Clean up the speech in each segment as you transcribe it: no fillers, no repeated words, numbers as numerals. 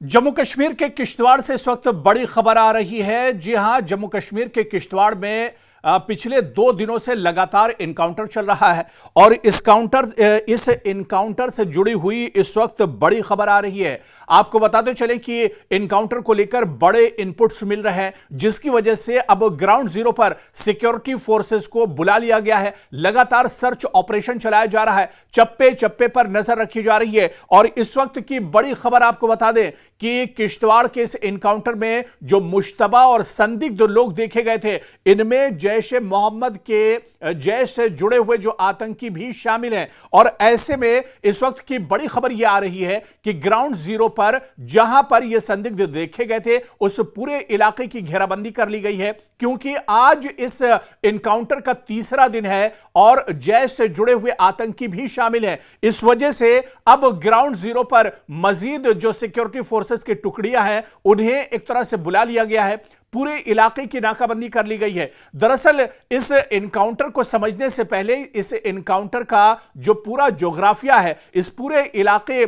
जम्मू कश्मीर के किश्तवाड़ से इस वक्त बड़ी खबर आ रही है। जी हां, जम्मू कश्मीर के किश्तवाड़ में पिछले 2 दिनों से लगातार इनकाउंटर चल रहा है और इस इनकाउंटर से जुड़ी हुई इस वक्त बड़ी खबर आ रही है। आपको बताते चलें कि इनकाउंटर को लेकर बड़े इनपुट्स मिल रहे हैं, जिसकी वजह से अब ग्राउंड जीरो पर सिक्योरिटी फोर्सेस को बुला लिया गया है। लगातार सर्च ऑपरेशन चलाया जा रहा है, चप्पे चप्पे पर नजर रखी जा रही है। और इस वक्त की बड़ी खबर आपको बता दें कि किश्तवाड़ के इस इनकाउंटर में जो मुश्तबा और संदिग्ध लोग देखे गए थे, इनमें जैश ए मोहम्मद के जैश से जुड़े हुए जो आतंकी भी शामिल हैं। और ऐसे में इस वक्त की बड़ी खबर यह आ रही है कि ग्राउंड जीरो पर जहां पर यह संदिग्ध देखे गए थे, उस पूरे इलाके की घेराबंदी कर ली गई है, क्योंकि आज इस इनकाउंटर का तीसरा दिन है और जैश से जुड़े हुए आतंकी भी शामिल हैं। इस वजह से अब ग्राउंड जीरो पर मजीद जो सिक्योरिटी फोर्सेस की टुकड़ियां हैं, उन्हें एक तरह से बुला लिया गया है। पूरे इलाके की नाकाबंदी कर ली गई है। दरअसल इस इनकाउंटर को समझने से पहले इस इनकाउंटर का जो पूरा ज्योग्राफिया है, इस पूरे इलाके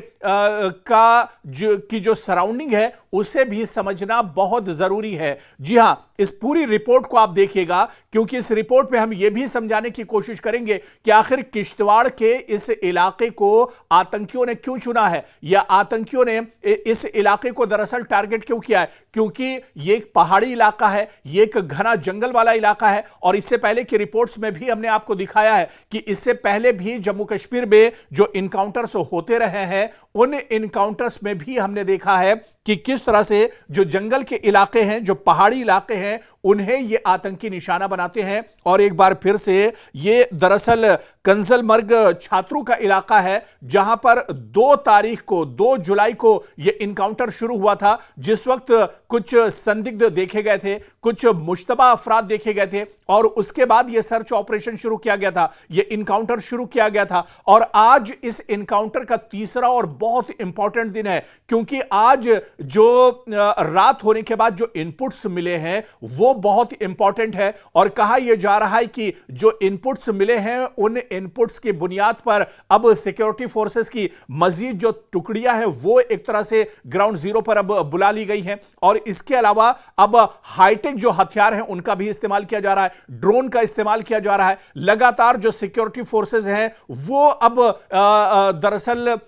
की जो सराउंडिंग है, उसे भी समझना बहुत जरूरी है। जी हां, इस पूरी रिपोर्ट को आप देखिएगा, क्योंकि इस रिपोर्ट में हम यह भी समझाने की कोशिश करेंगे कि आखिर किश्तवाड़ के इस इलाके को आतंकियों ने क्यों चुना है, या आतंकियों ने इस इलाके को दरअसल टारगेट क्यों किया है। क्योंकि यह एक पहाड़ी इलाका है, यह एक घना जंगल वाला इलाका है। और इससे पहले की रिपोर्ट्स में भी हमने आपको दिखाया है कि इससे पहले भी जम्मू कश्मीर में जो इनकाउंटर्स होते रहे हैं, उन इनकाउंटर्स में भी हमने देखा है कि किस तरह से जो जंगल के इलाके हैं, जो पहाड़ी इलाके हैं, उन्हें ये आतंकी निशाना बनाते हैं। और एक बार फिर से ये दरअसल कंजलमर्ग छात्रों का इलाका है, जहां पर 2 जुलाई को यह इनकाउंटर शुरू हुआ था, जिस वक्त कुछ संदिग्ध देखे गए थे, कुछ मुश्तबा अफराद देखे गए थे, और उसके बाद यह सर्च ऑपरेशन शुरू किया गया था, यह इनकाउंटर शुरू किया गया था। और आज इस इनकाउंटर का तीसरा और बहुत इंपॉर्टेंट दिन है, क्योंकि आज जो रात होने के बाद जो इनपुट्स मिले हैं वो बहुत इंपॉर्टेंट है। और कहा यह जा रहा है कि जो इनपुट्स मिले हैं, उन इनपुट्स की बुनियाद पर अब सिक्योरिटी फोर्सेस की मजीद जो टुकड़ियां हैं, वो एक तरह से ग्राउंड जीरो पर अब बुला ली गई हैं। और इसके अलावा अब हाईटेक जो हथियार हैं, उनका भी इस्तेमाल किया जा रहा है, ड्रोन का इस्तेमाल किया जा रहा है। लगातार जो सिक्योरिटी फोर्सेस हैं, वो अब दरअसल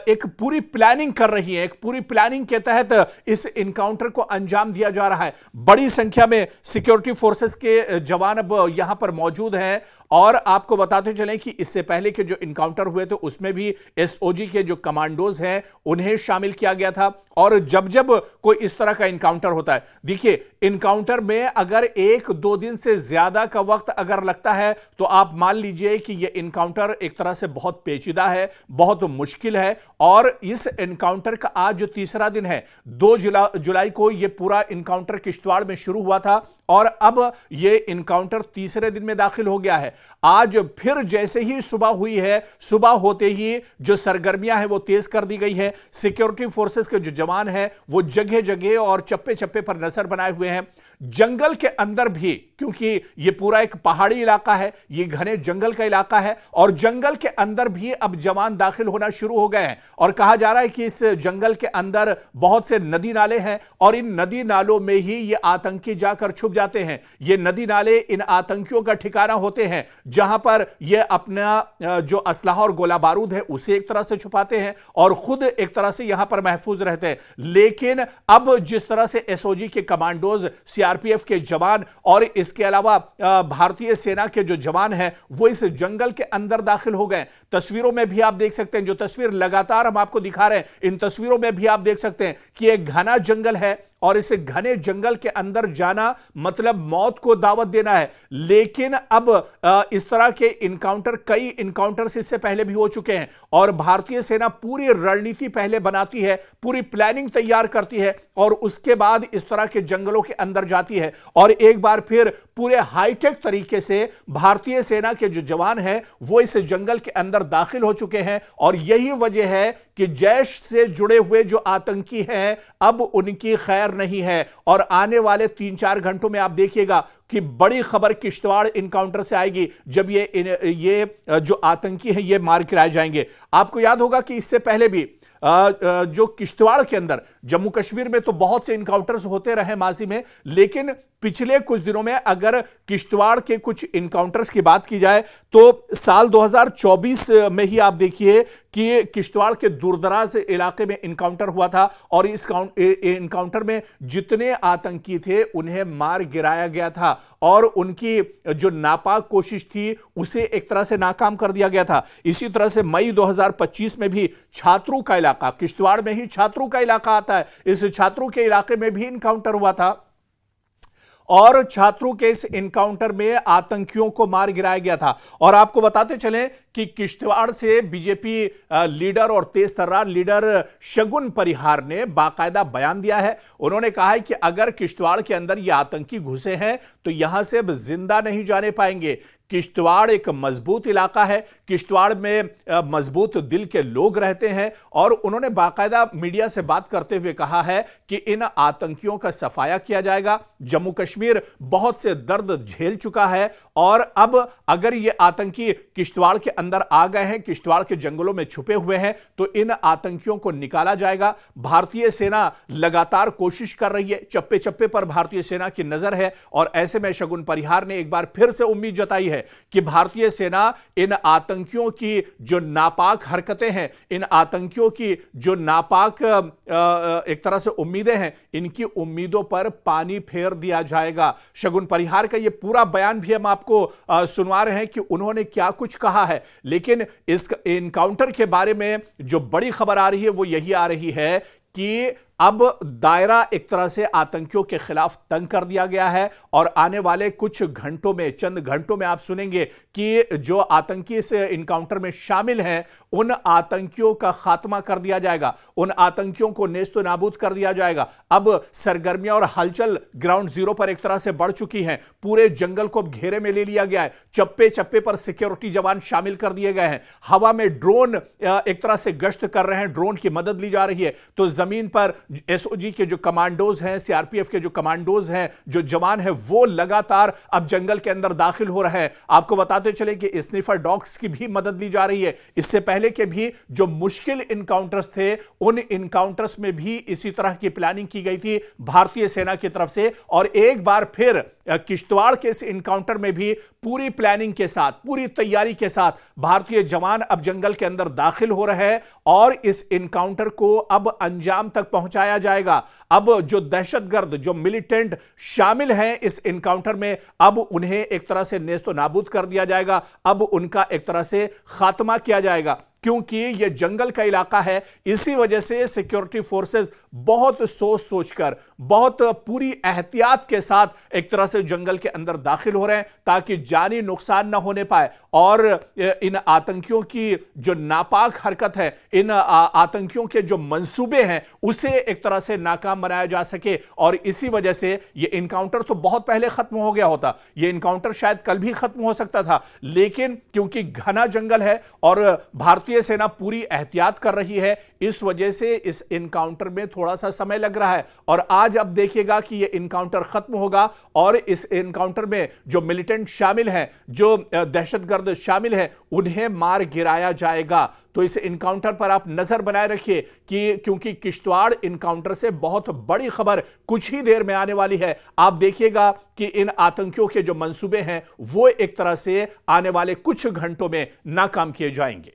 एक पूरी प्लानिंग कर रही है। एक पूरी प्लानिंग के तहत इस इनकाउंटर को अंजाम दिया जा रहा है। बड़ी संख्या में सिक्योरिटी फोर्सेस के जवान अब यहां पर मौजूद हैं। और आपको बताते चलें कि इससे पहले के जो इनकाउंटर हुए थे, उसमें भी एसओजी के जो कमांडोज हैं, उन्हें शामिल किया गया था। और जब जब कोई इस तरह का इनकाउंटर होता है, देखिए, इनकाउंटर में अगर 1-2 दिन से ज्यादा का वक्त अगर लगता है, तो आप मान लीजिए कि यह इनकाउंटर एक तरह से बहुत पेचीदा है, बहुत मुश्किल है। और इस इनकाउंटर का आज जो तीसरा दिन है, 2 जुलाई को यह पूरा इनकाउंटर किश्तवाड़ में शुरू हुआ था, और अब यह इनकाउंटर तीसरे दिन में दाखिल हो गया है। आज फिर जैसे ही सुबह हुई है, सुबह होते ही जो सरगर्मियां हैं वो तेज कर दी गई है। सिक्योरिटी फोर्सेस के जो जवान हैं, वो जगह जगह और चप्पे चप्पे पर नजर बनाए हुए हैं। जंगल के अंदर भी, क्योंकि यह पूरा एक पहाड़ी इलाका है, यह घने जंगल का इलाका है, और जंगल के अंदर भी अब जवान दाखिल होना शुरू हो गए हैं। और कहा जा रहा है कि इस जंगल के अंदर बहुत से नदी नाले हैं, और इन नदी नालों में ही ये आतंकी जाकर छुप जाते हैं। ये नदी नाले इन आतंकियों का ठिकाना होते हैं, जहां पर ये अपना जो असलहा और गोला बारूद है, उसे एक तरह से छुपाते हैं, और खुद एक तरह से यहां पर महफूज रहते हैं। लेकिन अब जिस तरह से एसओजी के कमांडोज, सीआरपीएफ के जवान, और इसके अलावा भारतीय सेना के जो जवान हैं, वो इस जंगल के अंदर दाखिल हो गए। तस्वीरों में भी आप देख सकते हैं, जो तस्वीर लगातार हम आपको दिखा रहे हैं, इन तस्वीरों में भी आप देख सकते हैं कि एक घना जंगल है, और इस घने जंगल के अंदर जाना मतलब मौत को दावत देना है। लेकिन अब इस तरह के इनकाउंटर, कई इनकाउंटर्स इससे पहले भी हो चुके हैं, और भारतीय सेना पूरी रणनीति पहले बनाती है, पूरी प्लानिंग तैयार करती है, और उसके बाद इस तरह के जंगलों के अंदर जाती है। और एक बार फिर पूरे हाईटेक तरीके से भारतीय सेना के जो जवान हैं, वो इस जंगल के अंदर दाखिल हो चुके हैं। और यही वजह है कि जैश से जुड़े हुए जो आतंकी हैं, अब उनकी खैर नहीं है। और आने वाले 3-4 घंटों में आप देखिएगा कि बड़ी खबर किश्तवाड़ इनकाउंटर से आएगी, जब ये जो आतंकी हैं ये मार गिराए जाएंगे। आपको याद होगा कि इससे पहले भी जो किश्तवाड़ के अंदर, जम्मू कश्मीर में तो बहुत से इनकाउंटर्स होते रहे माजी में, लेकिन पिछले कुछ दिनों में अगर किश्तवाड़ के कुछ इनकाउंटर्स की बात की जाए तो साल 2024 में ही आप देखिए कि किश्तवाड़ के दूरदराज इलाके में इनकाउंटर हुआ था और इस इनकाउंटर में जितने आतंकी थे उन्हें मार गिराया गया था और उनकी जो नापाक कोशिश थी उसे एक तरह से नाकाम कर दिया गया था। इसी तरह से मई 2025 में भी छात्रों का इलाका, किश्तवाड़ में ही छात्रों का इलाका आता है, इस छात्रों के इलाके में भी इनकाउंटर हुआ था और छात्रों के इस इनकाउंटर में आतंकियों को मार गिराया गया था। और आपको बताते चलें कि किश्तवाड़ से बीजेपी लीडर और तेज तर्रार लीडर शगुन परिहार ने बाकायदा बयान दिया है। उन्होंने कहा है कि अगर किश्तवाड़ के अंदर ये आतंकी घुसे हैं तो यहां से अब जिंदा नहीं जाने पाएंगे। किश्तवाड़ एक मजबूत इलाका है, किश्तवाड़ में मजबूत दिल के लोग रहते हैं और उन्होंने बाकायदा मीडिया से बात करते हुए कहा है कि इन आतंकियों का सफाया किया जाएगा। जम्मू कश्मीर बहुत से दर्द झेल चुका है और अब अगर ये आतंकी किश्तवाड़ के अंदर आ गए हैं, किश्तवाड़ के जंगलों में छुपे हुए हैं, तो इन आतंकियों को निकाला जाएगा। भारतीय सेना लगातार कोशिश कर रही है, चप्पे चप्पे पर भारतीय सेना की नजर है और ऐसे में शगुन परिहार ने एक बार फिर से उम्मीद जताई है कि भारतीय सेना इन आतंकियों की जो नापाक हरकतें हैं, इन आतंकियों की जो नापाक एक तरह से उम्मीदें हैं, इनकी उम्मीदों पर पानी फेर दिया जाएगा। शगुन परिहार का यह पूरा बयान भी हम आपको सुनवा रहे हैं कि उन्होंने क्या कुछ कहा है। लेकिन इस एनकाउंटर के बारे में जो बड़ी खबर आ रही है वो यही आ रही है कि अब दायरा एक तरह से आतंकियों के खिलाफ तंग कर दिया गया है और आने वाले कुछ घंटों में, चंद घंटों में आप सुनेंगे कि जो आतंकी इस इनकाउंटर में शामिल हैं उन आतंकियों का खात्मा कर दिया जाएगा, उन आतंकियों को नेस्तो नाबूद कर दिया जाएगा। अब सरगर्मियां और हलचल ग्राउंड जीरो पर एक तरह से बढ़ चुकी हैं। पूरे जंगल को अब घेरे में ले लिया गया है, चप्पे चप्पे पर सिक्योरिटी जवान शामिल कर दिए गए हैं, हवा में ड्रोन एक तरह से गश्त कर रहे हैं, ड्रोन की मदद ली जा रही है। तो जमीन पर एसओजी के जो कमांडोज हैं, सीआरपीएफ के जो कमांडोज हैं, जो जवान हैं, वो लगातार अब जंगल के अंदर दाखिल हो रहे हैं। आपको बताते चले कि स्निफर डॉग्स की भी मदद ली जा रही है। इससे पहले के भी जो मुश्किल इनकाउंटर्स थे उन इनकाउंटर्स में भी इसी तरह की प्लानिंग की गई थी भारतीय सेना की तरफ से और एक बार फिर किश्तवाड़ के इस इनकाउंटर में भी पूरी प्लानिंग के साथ, पूरी तैयारी के साथ भारतीय जवान अब जंगल के अंदर दाखिल हो रहे हैं और इस इनकाउंटर को अब अंजाम तक पहुंचाया जाएगा। अब जो दहशतगर्द, जो मिलिटेंट शामिल हैं इस इनकाउंटर में, अब उन्हें एक तरह से नेस्तो नाबूद कर दिया जाएगा, अब उनका एक तरह से खात्मा किया जाएगा। क्योंकि यह जंगल का इलाका है, इसी वजह से सिक्योरिटी फोर्सेस बहुत सोच सोचकर, बहुत पूरी एहतियात के साथ एक तरह से जंगल के अंदर दाखिल हो रहे हैं ताकि जानी नुकसान ना होने पाए और इन आतंकियों की जो नापाक हरकत है, इन आतंकियों के जो मंसूबे हैं, उसे एक तरह से नाकाम बनाया जा सके। और इसी वजह से यह इनकाउंटर तो बहुत पहले खत्म हो गया होता, यह इनकाउंटर शायद कल भी खत्म हो सकता था, लेकिन क्योंकि घना जंगल है और भारतीय सेना पूरी एहतियात कर रही है, इस वजह से इस इनकाउंटर में थोड़ा सा समय लग रहा है। और आज अब देखिएगा कि यह इनकाउंटर खत्म होगा और इस इनकाउंटर में जो मिलिटेंट शामिल हैं, जो दहशतगर्द शामिल हैं, उन्हें मार गिराया जाएगा। तो इस इनकाउंटर पर आप नजर बनाए रखिए कि क्योंकि किश्तवाड़ इनकाउंटर से बहुत बड़ी खबर कुछ ही देर में आने वाली है। आप देखिएगा कि इन आतंकियों के जो मंसूबे हैं वो एक तरह से आने वाले कुछ घंटों में नाकाम किए जाएंगे।